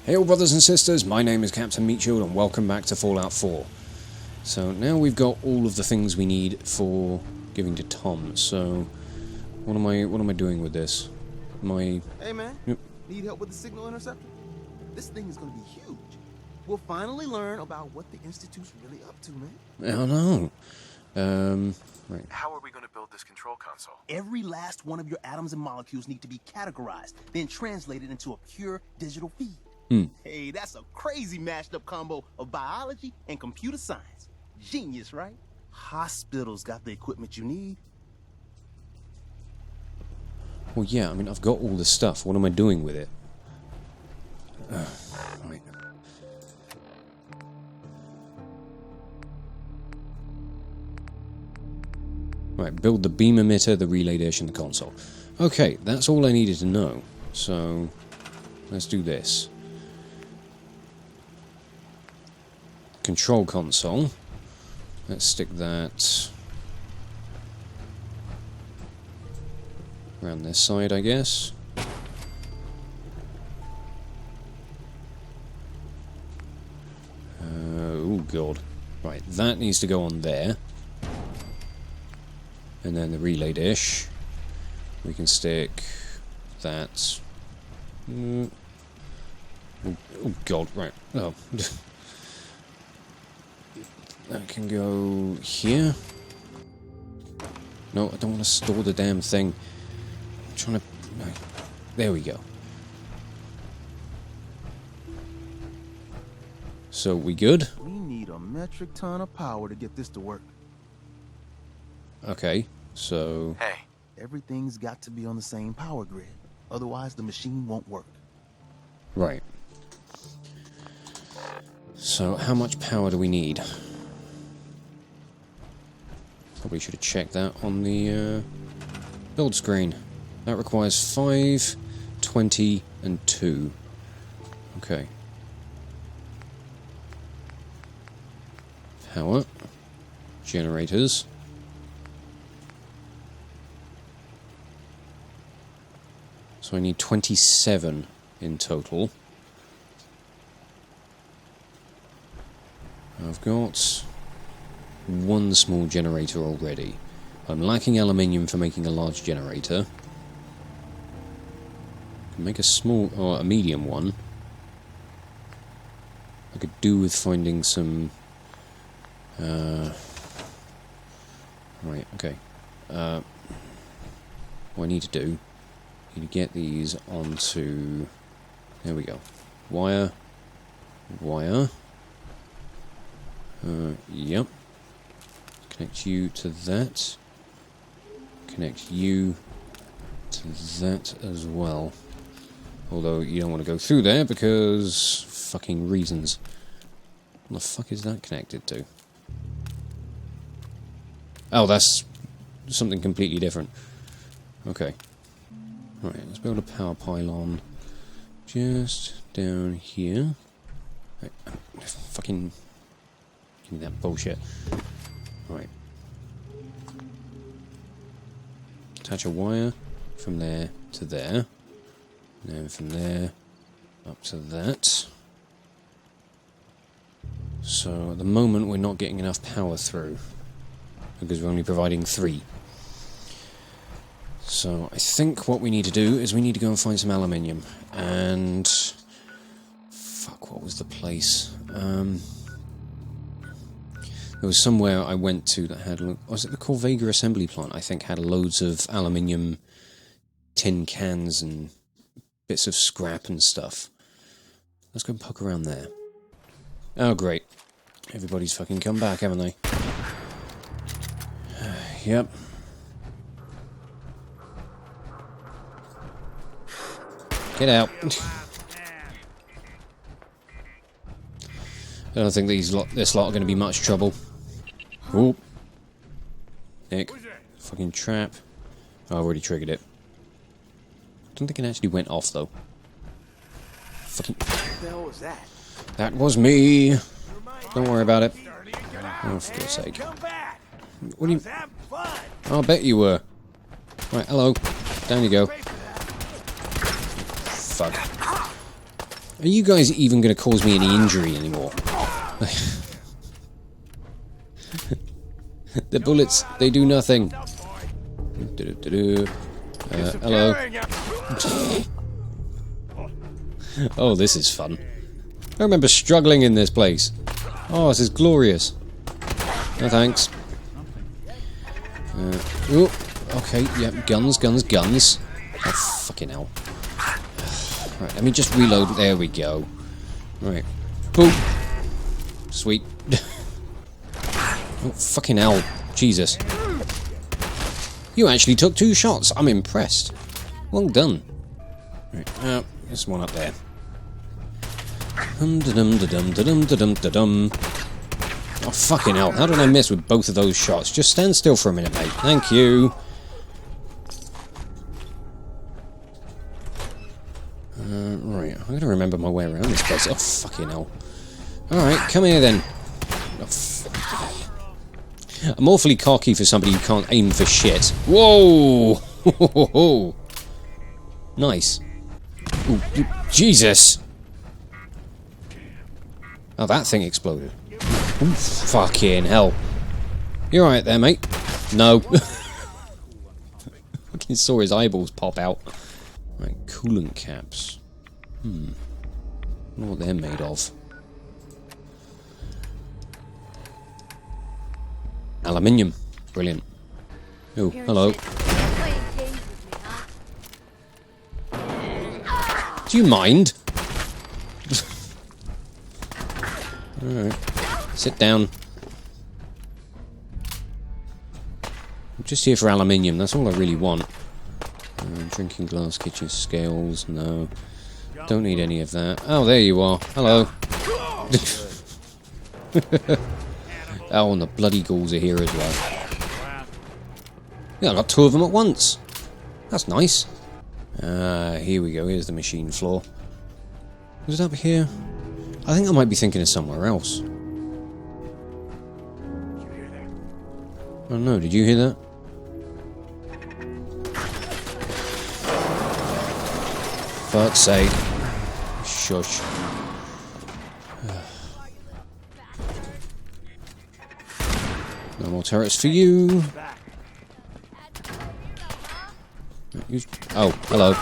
Hail brothers and sisters, my name is Captain Meatshield and welcome back to Fallout 4. So now we've got all of the things we need for giving to Tom, so what am I doing with this? Hey man, need help with the signal interceptor? This thing is gonna be huge. We'll finally learn about what the Institute's really up to, man. I don't know. Right. How are we going to build this control console? Every last one of your atoms and molecules need to be categorized, then translated into a pure digital feed. Hey, that's a crazy mashed up combo of biology and computer science. Genius, right? Hospitals got the equipment you need. Well, yeah, I mean, I've got all this stuff. What am I doing with it? Right. Right, build the beam emitter, the relay dish, and the console. Okay, that's all I needed to know. So, let's do this. Control console. Let's stick that around this side, I guess. Oh god. Right, that needs to go on there. And then the relay dish. We can stick that. Oh god, right. Oh. That can go here. No, I don't want to store the damn thing. I'm trying to... There we go. So, we good? We need a metric ton of power to get this to work. Okay, so... Hey. Everything's got to be on the same power grid. Otherwise, the machine won't work. Right. So, how much power do we need? Probably should have checked that on the build screen. That requires 5, 20, and 2. Okay. Power. Generators. So I need 27 in total. I've got one small generator already. I'm lacking aluminium for making a large generator. I can make a small or a medium one. I could do with finding some right, okay. What I need to do, I need to get these onto, there we go. Wire. Yep. Connect you to that. Connect you to that as well. Although you don't want to go through there because fucking reasons. What the fuck is that connected to? Oh, that's something completely different. Okay. Right, let's build a power pylon just down here. Right, fucking give me that bullshit. Right. Attach a wire from there to there. And then from there up to that. So at the moment we're not getting enough power through because we're only providing 3. So I think what we need to do is we need to go and find some aluminium. And fuck, what was the place? There was somewhere I went to that had... Was it the Corvin assembly plant? I think had loads of aluminium tin cans and bits of scrap and stuff. Let's go poke around there. Oh, great. Everybody's fucking come back, haven't they? Yep. Get out. I don't think this lot are going to be much trouble. Oh. Nick. Fucking trap. Oh, I've already triggered it. I don't think it actually went off, though. Fucking... What the hell was that? That was me. Don't worry about it. Oh, for God's sake. What do you... I'll bet you were. Right, hello. Down you go. Fuck. Are you guys even going to cause me any injury anymore? The bullets, they do nothing. Hello. Oh, this is fun. I remember struggling in this place. Oh, this is glorious. No thanks. Oh, okay, yep, guns. Oh, fucking hell. Right, let me just reload. There we go. Right. Boom. Sweet. Oh, fucking hell. Jesus. You actually took 2 shots. I'm impressed. Well done. Right, there's one up there. Oh, fucking hell. How did I miss with both of those shots? Just stand still for a minute, mate. Thank you. Right, I'm gonna remember my way around this place. Oh, fucking hell. Alright, come here then. Oh, I'm awfully cocky for somebody who can't aim for shit. Whoa! Nice. Ooh, Jesus! Oh, that thing exploded. Ooh, fucking hell. You alright there, mate? No. Fucking saw his eyeballs pop out. Right, coolant caps. I wonder what they're made of. Aluminium. Brilliant. Oh, hello. Do you mind? Alright. Sit down. I'm just here for aluminium, that's all I really want. Drinking glass, kitchen scales, no. Don't need any of that. Oh, there you are. Hello. Oh, and the bloody ghouls are here as well. Yeah, I got 2 of them at once. That's nice. Here we go. Here's the machine floor. Was it up here? I think I might be thinking of somewhere else. Oh no, did you hear that? Fuck's sake. Shush. No more turrets for you. Oh, hello.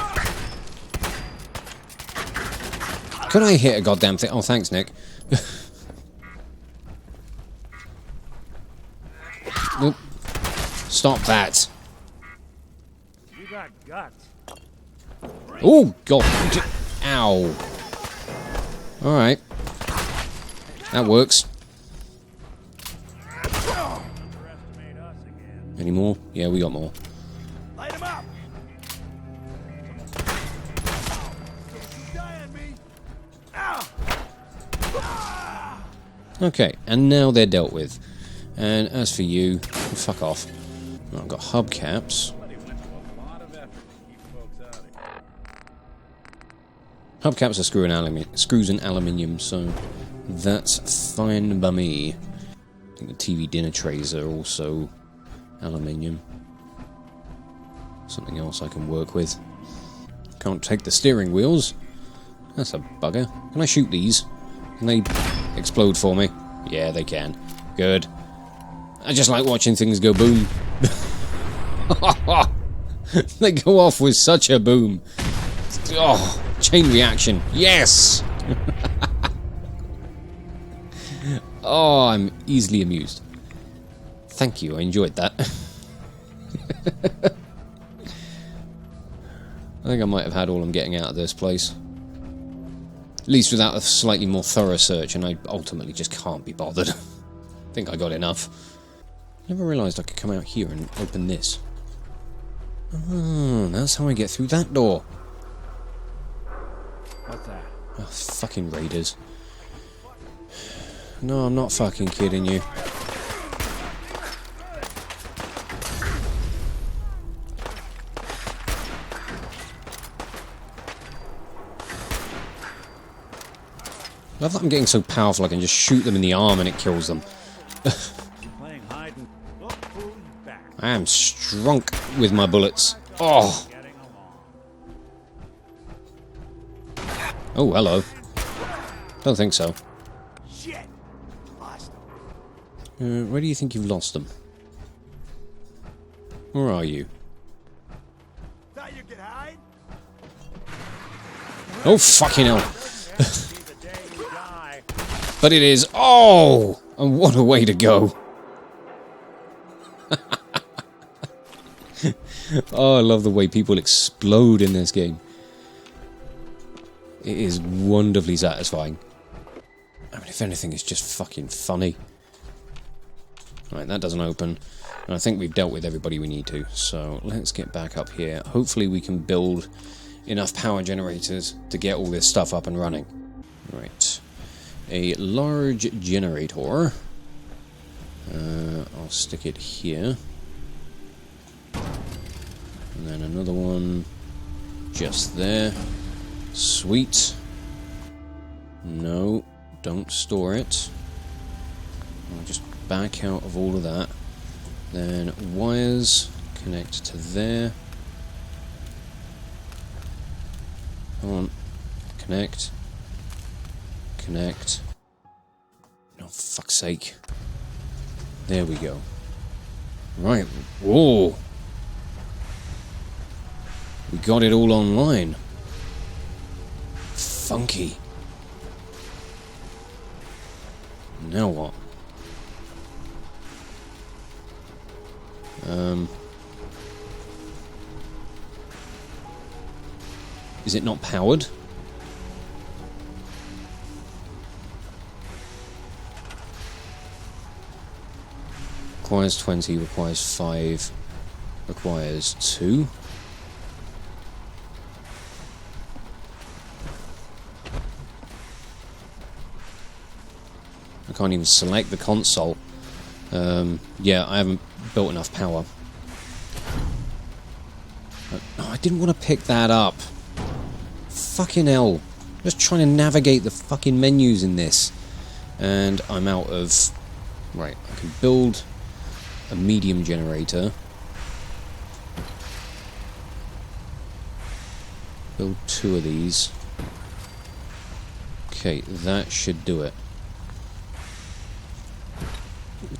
Could I hit a goddamn thing? Oh, thanks, Nick. Nope. Stop that. You got guts. Oh, God. Ow. Alright. That works. Any more? Yeah, we got more. Light him up. Okay, and now they're dealt with. And as for you, fuck off. I've got hubcaps. Hubcaps are screws and aluminium, so that's fine by me. I think the TV dinner trays are also aluminium. Something else I can work with. Can't take the steering wheels. That's a bugger. Can I shoot these? Can they explode for me? Yeah, they can. Good. I just like watching things go boom. They go off with such a boom. Oh, chain reaction. Yes! Oh, I'm easily amused. Thank you, I enjoyed that. I think I might have had all I'm getting out of this place. At least without a slightly more thorough search, and I ultimately just can't be bothered. I think I got enough. Never realised I could come out here and open this. Oh, that's how I get through that door. What's that? Oh, fucking raiders. No, I'm not fucking kidding you. I love that I'm getting so powerful I can just shoot them in the arm and it kills them. Playing hide and look who's back. I am strong with my bullets. Oh! Getting along. Oh, hello. Don't think so. Shit! Lost him. Where do you think you've lost them? Where are you? Thought you could hide? Oh, fucking hell. Be the day you die. But it is. Oh! And what a way to go. Oh, I love the way people explode in this game. It is wonderfully satisfying. I mean, if anything, it's just fucking funny. Right, that doesn't open. And I think we've dealt with everybody we need to. So let's get back up here. Hopefully we can build enough power generators to get all this stuff up and running. Right. A large generator. I'll stick it here. And then another one just there. Sweet. No, don't store it. I'll just back out of all of that. Then wires connect to there. Come on. Connect. Connect. No, fuck's sake. There we go. Right. Whoa. We got it all online. Funky. Now what? Is it not powered? Requires 20, requires 5, requires 2. I can't even select the console. Yeah, I haven't built enough power. Oh, I didn't want to pick that up. Fucking hell. Just trying to navigate the fucking menus in this. And I'm out of... Right, I can build a medium generator. Build 2 of these. Okay, that should do it.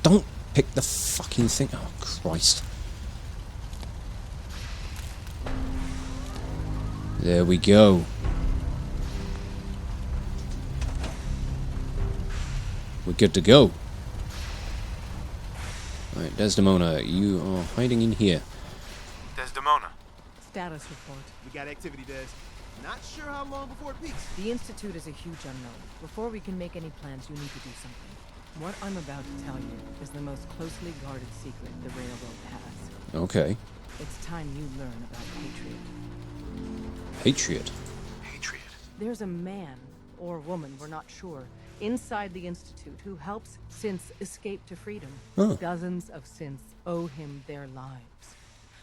Don't pick the fucking thing. Oh, Christ. There we go. We're good to go. Alright, Desdemona, you are hiding in here. Desdemona. Status report. We got activity, Des. Not sure how long before it peaks. The Institute is a huge unknown. Before we can make any plans, you need to do something. What I'm about to tell you is the most closely guarded secret the Railroad has. Okay. It's time you learn about Patriot. Patriot. Patriot. There's a man, or woman, we're not sure, inside the Institute who helps synths escape to freedom. Oh. Dozens of synths owe him their lives.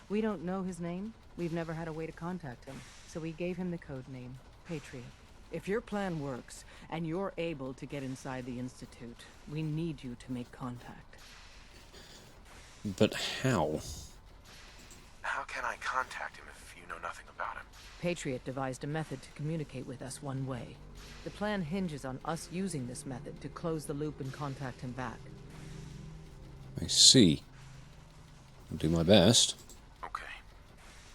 We don't know his name. We've never had a way to contact him. So we gave him the code name, Patriot. If your plan works, and you're able to get inside the Institute, we need you to make contact. But how? How can I contact him if you know nothing about him? Patriot devised a method to communicate with us one way. The plan hinges on us using this method to close the loop and contact him back. I see. I'll do my best. Okay.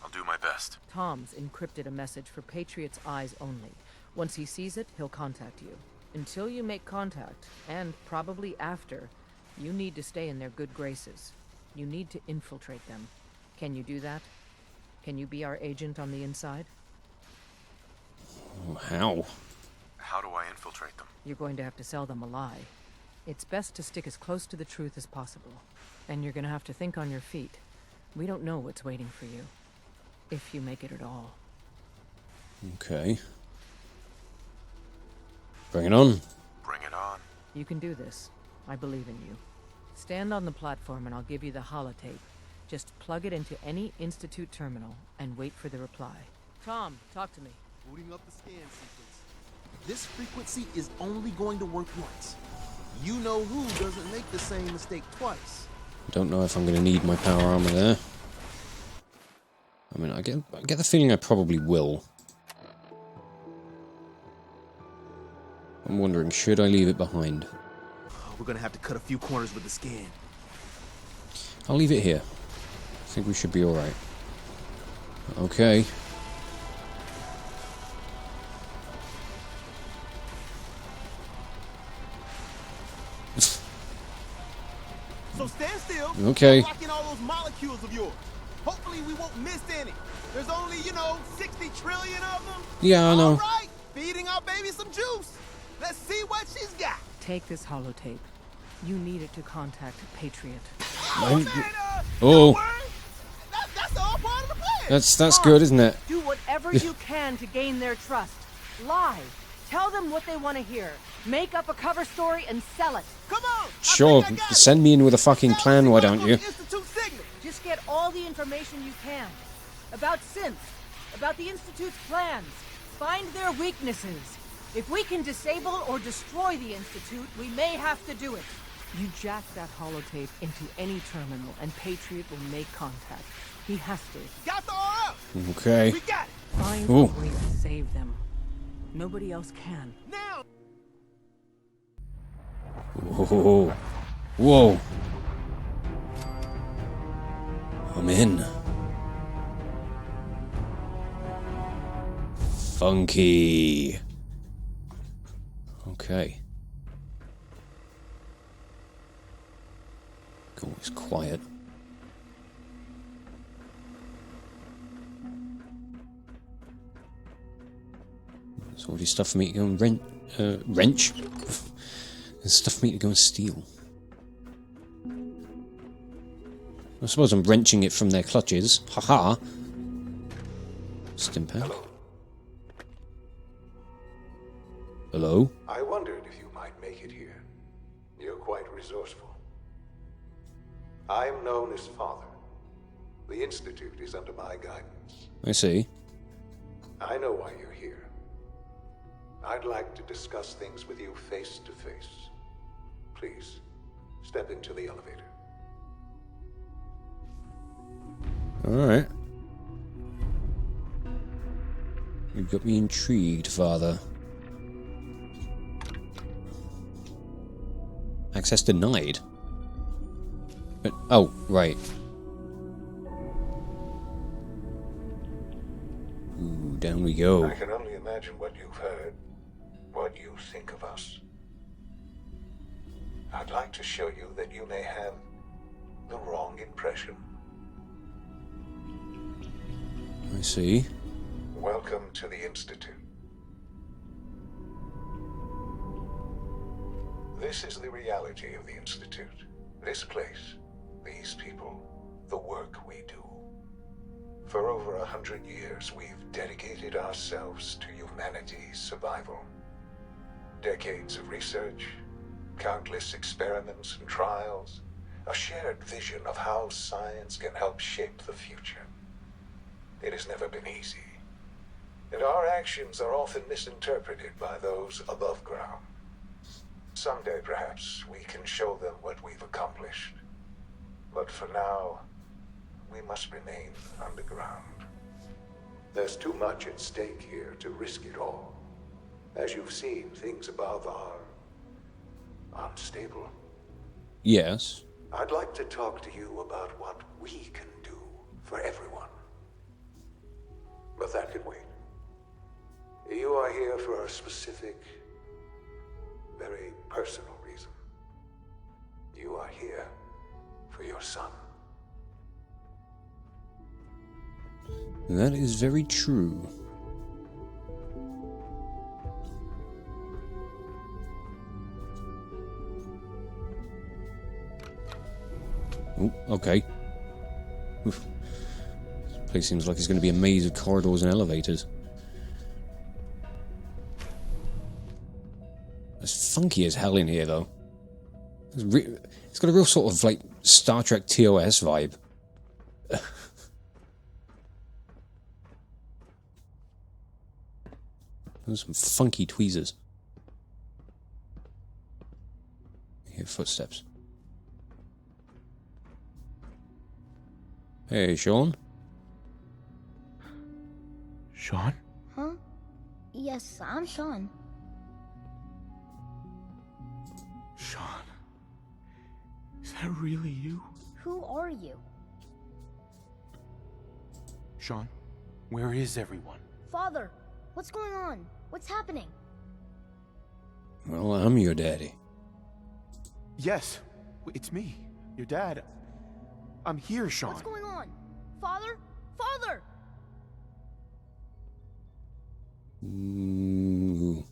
I'll do my best. Tom's encrypted a message for Patriot's eyes only. Once he sees it, he'll contact you. Until you make contact, and probably after, you need to stay in their good graces. You need to infiltrate them. Can you do that? Can you be our agent on the inside? Oh, how? How do I infiltrate them? You're going to have to sell them a lie. It's best to stick as close to the truth as possible. And you're going to have to think on your feet. We don't know what's waiting for you. If you make it at all. Okay. Bring it on. Bring it on. You can do this. I believe in you. Stand on the platform and I'll give you the holotape. Just plug it into any Institute terminal and wait for the reply. Tom, talk to me. Booting up the scan sequence. This frequency is only going to work once. You know who doesn't make the same mistake twice. Don't know if I'm going to need my power armor there. I mean, I get the feeling I probably will. I'm wondering, should I leave it behind? Oh, we're gonna have to cut a few corners with the scan. I'll leave it here. I think we should be alright. Okay. So stand still. Okay. Lock in all those molecules of yours. Hopefully we won't miss any. There's only, 60 trillion of them. Yeah, I know. All right, feeding our baby some juice. Let's see what she's got. Take this holotape. You need it to contact Patriot. Oh, man, Oh. don't worry. That's all part of the plan. That's good, isn't it? Do whatever you can to gain their trust. Lie. Tell them what they want to hear. Make up a cover story and sell it. Come on. Sure, send me in with a fucking plan, why don't you? Just get all the information you can. About synths. About the Institute's plans. Find their weaknesses. If we can disable or destroy the Institute, we may have to do it. You jack that holotape into any terminal, and Patriot will make contact. He has to. Got the RF. Okay. We got it. Find Ooh. a way to save them. Nobody else can. Now. Whoa. Whoa. I'm in. Funky. Okay. Go, it's quiet. There's already stuff for me to go and wrench. There's stuff for me to go and steal. I suppose I'm wrenching it from their clutches. Haha. Stimpack. Hello? I wondered if you might make it here. You're quite resourceful. I am known as Father. The Institute is under my guidance. I see. I know why you're here. I'd like to discuss things with you face to face. Please, step into the elevator. Alright. You've got me intrigued, Father. Access denied. But, oh, right. Ooh, down we go. I can only imagine what you've heard, what you think of us. I'd like to show you that you may have the wrong impression. I see. Welcome to the Institute. This is the reality of the Institute. This place, these people, the work we do. For over 100 years, we've dedicated ourselves to humanity's survival. Decades of research, countless experiments and trials, a shared vision of how science can help shape the future. It has never been easy, and our actions are often misinterpreted by those above ground. Someday, perhaps, we can show them what we've accomplished. But for now, we must remain underground. There's too much at stake here to risk it all. As you've seen, things above are unstable. Yes. I'd like to talk to you about what we can do for everyone. But that can wait. You are here for a specific, very personal reason. You are here for your son. That is very true. Oh, okay. Oof. This place seems like it's going to be a maze of corridors and elevators. It's funky as hell in here, though. It's got a real sort of, like, Star Trek TOS vibe. Those are some funky tweezers. I hear footsteps. Hey, Sean? Sean? Huh? Yes, I'm Sean. that really you? Who are you? Sean, where is everyone? Father, what's going on? What's happening? Well, I'm your daddy. Yes, it's me, your dad. I'm here, Sean. What's going on? Father? Father! Ooh.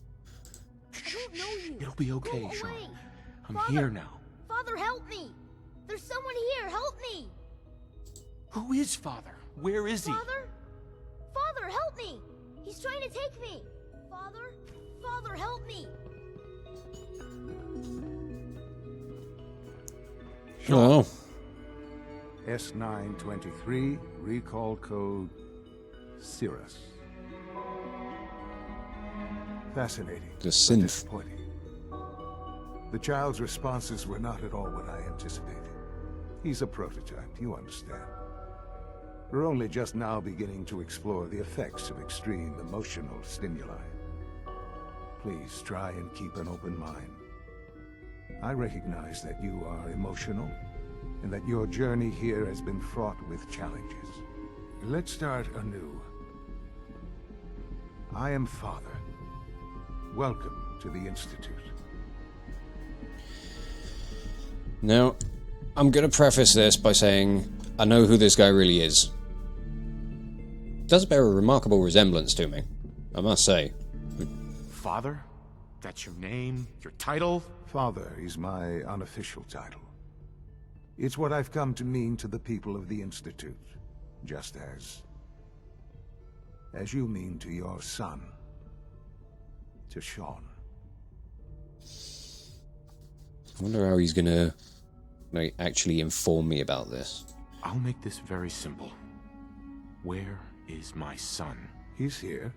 I don't know you. It'll be okay, Go Sean. away. I'm Father, here now. Father, help me! There's someone here, help me! Who is Father? Where is he? Father? Father, help me! He's trying to take me! Father? Father, help me! Hello. S923, recall code Cirrus. Fascinating. The but synth. disappointing. The child's responses were not at all what I anticipated. He's a prototype, you understand. We're only just now beginning to explore the effects of extreme emotional stimuli. Please try and keep an open mind. I recognize that you are emotional, and that your journey here has been fraught with challenges. Let's start anew. I am Father. Welcome to the Institute. Now, I'm going to preface this by saying I know who this guy really is. Does bear a remarkable resemblance to me, I must say. Father? That's your name? Your title? Father is my unofficial title. It's what I've come to mean to the people of the Institute, just as you mean to your son, to Sean. I wonder how he's gonna actually inform me about this. I'll make this very simple. Where is my son? He's here,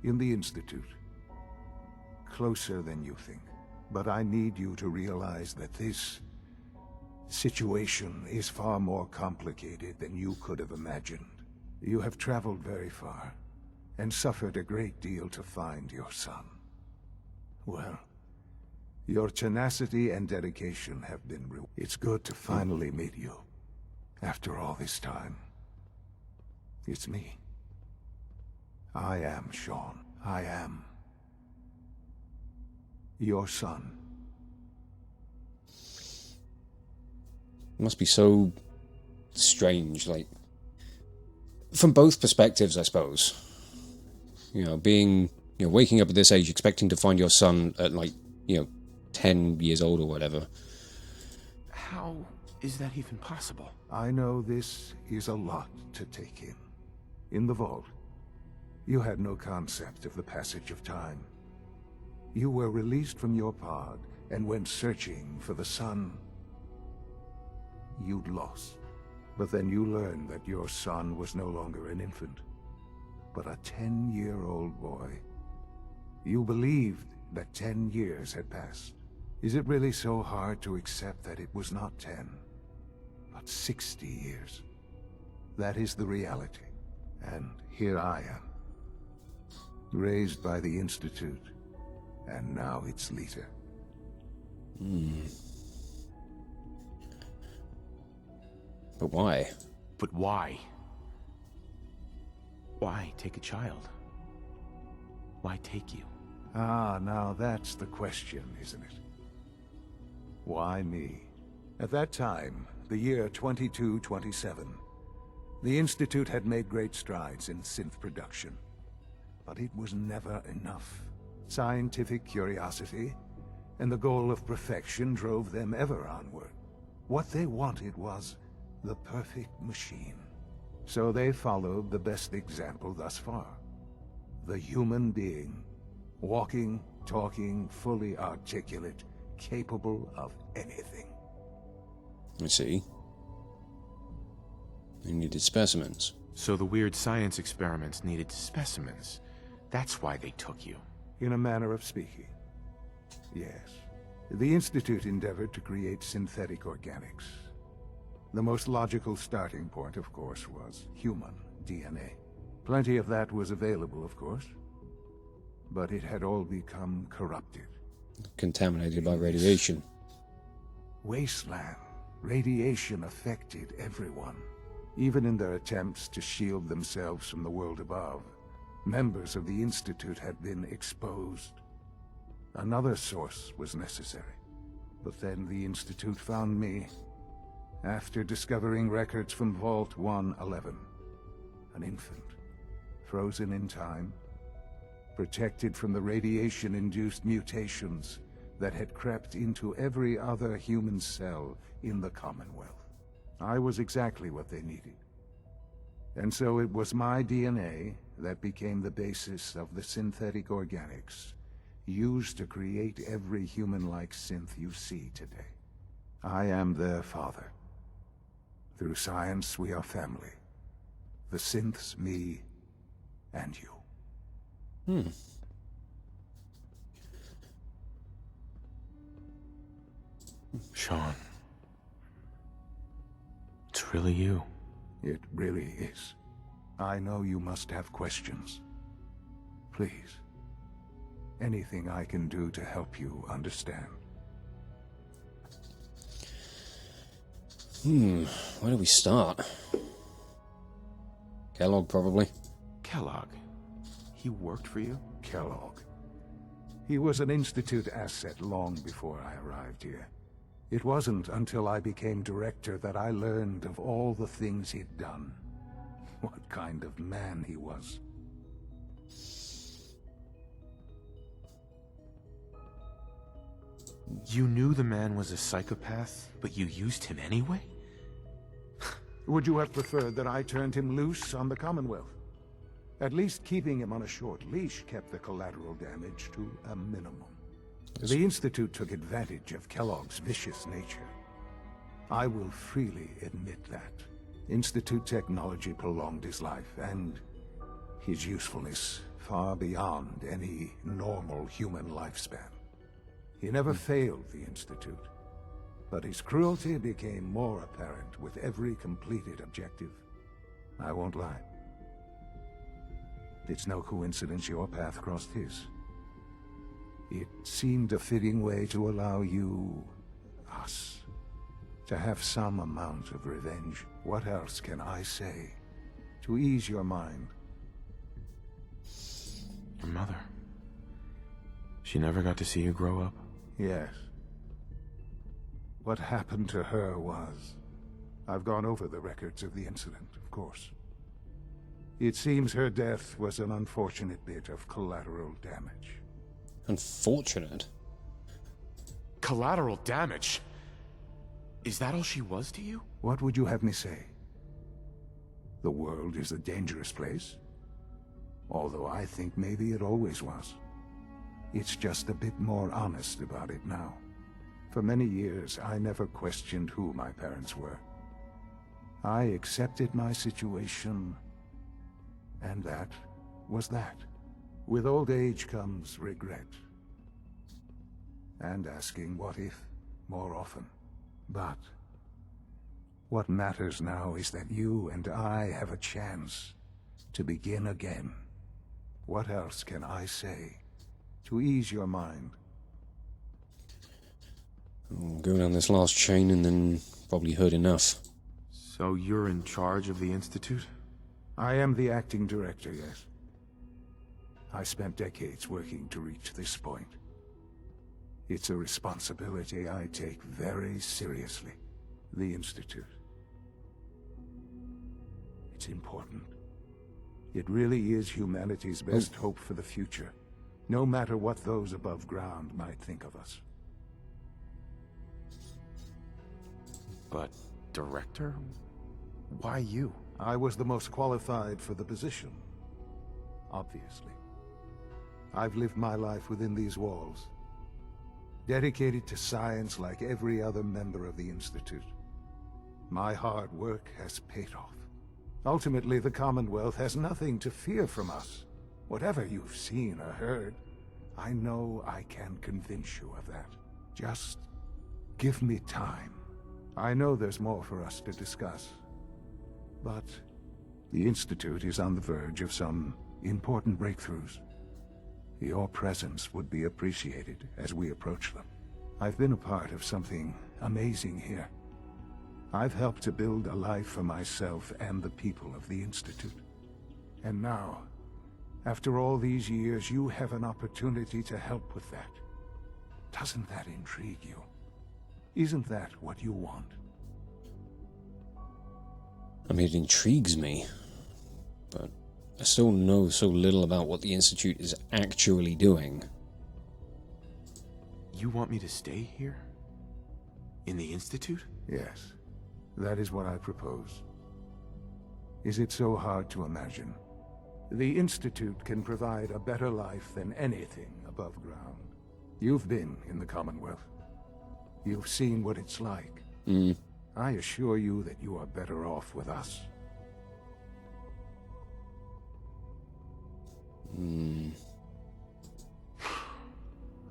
in the Institute. Closer than you think. But I need you to realize that this situation is far more complicated than you could have imagined. You have traveled very far, and suffered a great deal to find your son. Well, your tenacity and dedication have been rewarded. It's good to finally meet you, after all this time. It's me. I am Sean. I am your son. It must be so strange, from both perspectives, I suppose. Waking up at this age, expecting to find your son at 10 years old or whatever. How is that even possible? I know this is a lot to take in. In the vault, you had no concept of the passage of time. You were released from your pod and went searching for the son you'd lost. But then you learned that your son was no longer an infant, but a 10-year-old boy. You believed that 10 years had passed. Is it really so hard to accept that it was not 10, but 60 years? That is the reality. And here I am, raised by the Institute, and now its leader. But why? But why? Why take a child? Why take you? Ah, now that's the question, isn't it? Why me? At that time, the year 2227, the Institute had made great strides in synth production. But it was never enough. Scientific curiosity and the goal of perfection drove them ever onward. What they wanted was the perfect machine. So they followed the best example thus far. The human being. Walking, talking, fully articulate, capable of anything. I see. They needed specimens. So the weird science experiments needed specimens. That's why they took you. In a manner of speaking. Yes. The Institute endeavored to create synthetic organics. The most logical starting point, of course, was human DNA. Plenty of that was available, of course. But it had all become corrupted. Contaminated by radiation. Wasteland. Radiation affected everyone, even in their attempts to shield themselves from the world above. Members of the Institute had been exposed. Another source was necessary. But then the Institute found me, after discovering records from Vault 111. An infant, frozen in time, protected from the radiation-induced mutations that had crept into every other human cell in the Commonwealth. I was exactly what they needed. And so it was my DNA that became the basis of the synthetic organics used to create every human-like synth you see today. I am their father. Through science, we are family. The synths, me, and you. Sean. It's really you. It really is. I know you must have questions. Please. Anything I can do to help you understand. Where do we start? Kellogg, probably. Kellogg? He worked for you? Kellogg. He was an Institute asset long before I arrived here. It wasn't until I became director that I learned of all the things he'd done. What kind of man he was. You knew the man was a psychopath, but you used him anyway? Would you have preferred that I turned him loose on the Commonwealth? At least keeping him on a short leash kept the collateral damage to a minimum. The Institute took advantage of Kellogg's vicious nature. I will freely admit that. Institute technology prolonged his life, and his usefulness far beyond any normal human lifespan. He never failed the Institute, but his cruelty became more apparent with every completed objective. I won't lie. It's no coincidence your path crossed his. It seemed a fitting way to allow you, us, to have some amount of revenge. What else can I say to ease your mind? Your mother. She never got to see you grow up? Yes. What happened to her was... I've gone over the records of the incident, of course. It seems her death was an unfortunate bit of collateral damage. Unfortunate? Collateral damage? Is that all she was to you? What would you have me say? The world is a dangerous place? Although I think maybe it always was. It's just a bit more honest about it now. For many years, I never questioned who my parents were. I accepted my situation, and that was that. With old age comes regret. And asking what if more often. But what matters now is that you and I have a chance to begin again. What else can I say to ease your mind? Go down this last chain and then probably heard enough. So you're in charge of the Institute? I am the acting director, yes. I spent decades working to reach this point. It's a responsibility I take very seriously. The Institute. It's important. It really is humanity's best hope for the future, no matter what those above ground might think of us. But, director? Why you? I was the most qualified for the position. Obviously. I've lived my life within these walls, dedicated to science like every other member of the Institute. My hard work has paid off. Ultimately, the Commonwealth has nothing to fear from us. Whatever you've seen or heard, I know I can convince you of that. Just give me time. I know there's more for us to discuss. But the Institute is on the verge of some important breakthroughs. Your presence would be appreciated as we approach them. I've been a part of something amazing here. I've helped to build a life for myself and the people of the Institute. And now, after all these years, you have an opportunity to help with that. Doesn't that intrigue you? Isn't that what you want? I mean, it intrigues me, but I still know so little about what the Institute is actually doing. You want me to stay here? In the Institute? Yes, that is what I propose. Is it so hard to imagine? The Institute can provide a better life than anything above ground. You've been in the Commonwealth. You've seen what it's like. I assure you that you are better off with us.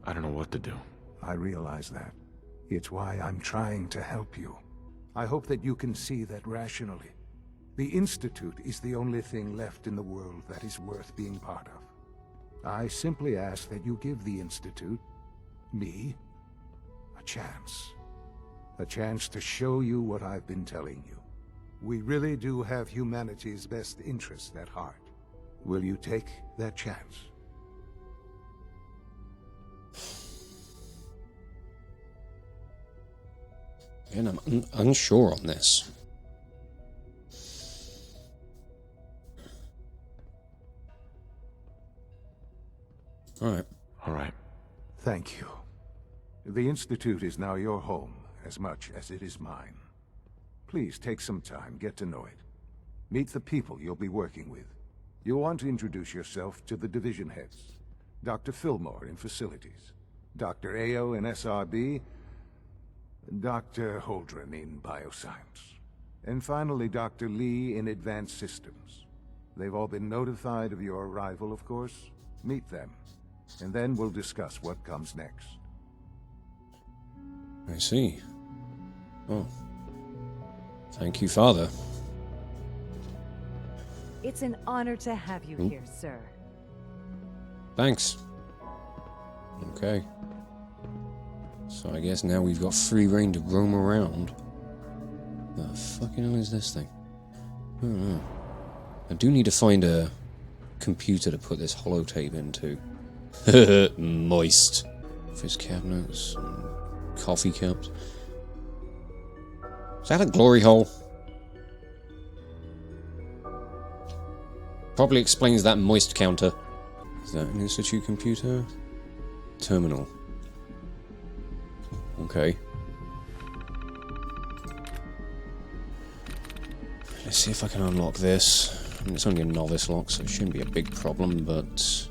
I don't know what to do. I realize that. It's why I'm trying to help you. I hope that you can see that rationally. The Institute is the only thing left in the world that is worth being part of. I simply ask that you give the Institute, me, a chance. A chance to show you what I've been telling you. We really do have humanity's best interests at heart. Will you take that chance? And I'm unsure on this. All right. Thank you. The Institute is now your home, as much as it is mine. Please take some time, get to know it. Meet the people you'll be working with. You'll want to introduce yourself to the division heads. Dr. Fillmore in Facilities, Dr. Ayo in SRB, Dr. Holdren in Bioscience, and finally Dr. Lee in Advanced Systems. They've all been notified of your arrival, of course. Meet them, and then we'll discuss what comes next. I see. Oh. Thank you, Father. It's an honor to have you here, sir. Thanks. Okay. So I guess now we've got free reign to roam around. The fucking hell is this thing? I don't know. I do need to find a computer to put this holotape into. Moist. Office cabinets, and coffee cups. Is that a glory hole? Probably explains that moist counter. Is that an Institute computer? Terminal. Okay. Let's see if I can unlock this. I mean, it's only a novice lock, so it shouldn't be a big problem, but...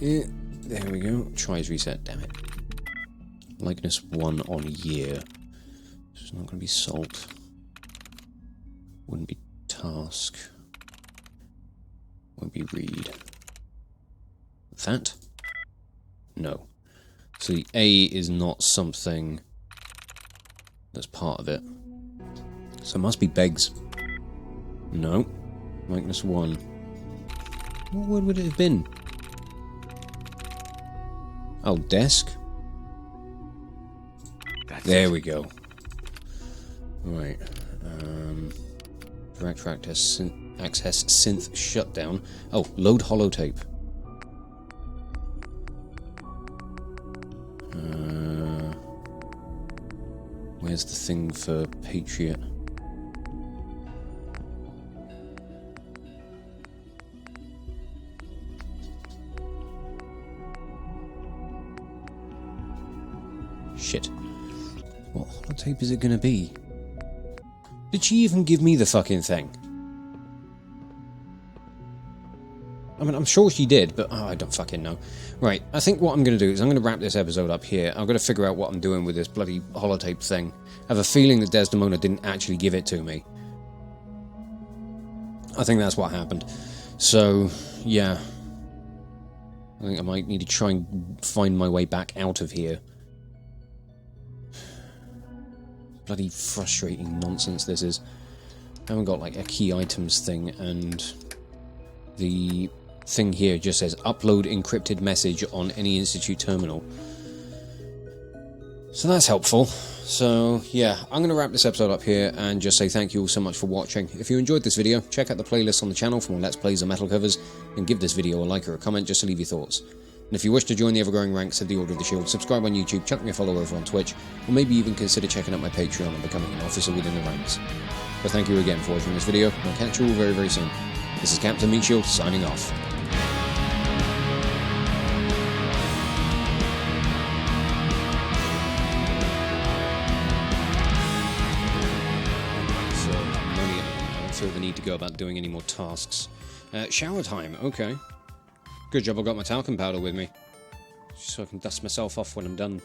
there we go. Tries reset, damn it. Likeness 1 on year. It's not going to be salt. Wouldn't be task. Won't be read. That? No. So the A is not something that's part of it. So it must be begs. No. Likeness 1. What word would it have been? Oh, desk? There we go. Right. Direct access synth shutdown. Oh, load holotape. Where's the thing for Patriot? Shit. What holotape is it gonna be? Did she even give me the fucking thing? I mean, I'm sure she did, but I don't fucking know. Right, I think what I'm going to do is I'm going to wrap this episode up here. I've got to figure out what I'm doing with this bloody holotape thing. I have a feeling that Desdemona didn't actually give it to me. I think that's what happened. So, yeah. I think I might need to try and find my way back out of here. Bloody frustrating nonsense this is. I haven't got like a key items thing, and the thing here just says upload encrypted message on any Institute terminal. So that's helpful. So, yeah, I'm going to wrap this episode up here and just say thank you all so much for watching. If you enjoyed this video, check out the playlist on the channel for more Let's Plays and metal covers, and give this video a like or a comment just to leave your thoughts. And if you wish to join the ever-growing ranks of the Order of the Shield, subscribe on YouTube, chuck me a follow over on Twitch, or maybe even consider checking out my Patreon and becoming an officer within the ranks. But thank you again for watching this video, and I'll catch you all very, very soon. This is Captain Meatshield, signing off. The need to go about doing any more tasks. Shower time, okay. Good job I got my talcum powder with me, so I can dust myself off when I'm done.